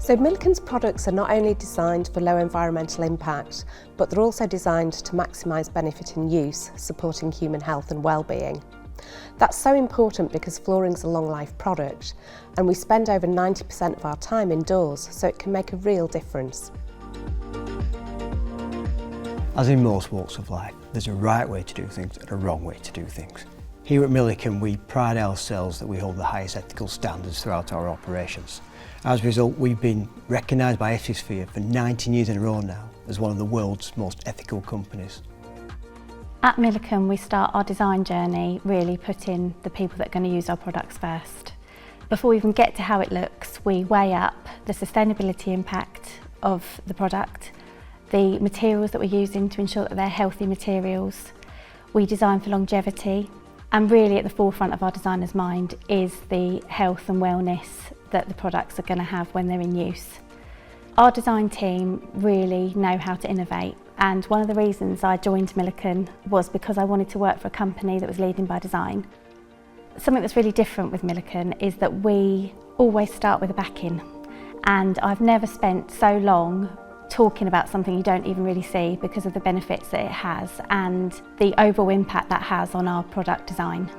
So Milliken's products are not only designed for low environmental impact, but they're also designed to maximise benefit in use, supporting human health and well-being. That's so important because flooring's a long-life product, and we spend over 90% of our time indoors, so it can make a real difference. As in most walks of life, there's a right way to do things and a wrong way to do things. Here at Milliken, we pride ourselves that we hold the highest ethical standards throughout our operations. As a result, we've been recognised by Ethisphere for 19 years in a row now as one of the world's most ethical companies. At Milliken, we start our design journey really putting the people that are going to use our products first. Before we even get to how it looks, we weigh up the sustainability impact of the product, the materials that we're using to ensure that they're healthy materials. We design for longevity, and really at the forefront of our designer's mind is the health and wellness that the products are going to have when they're in use. Our design team really know how to innovate, and one of the reasons I joined Milliken was because I wanted to work for a company that was leading by design. Something that's really different with Milliken is that we always start with a backing, and I've never spent so long talking about something you don't even really see because of the benefits that it has and the overall impact that has on our product design.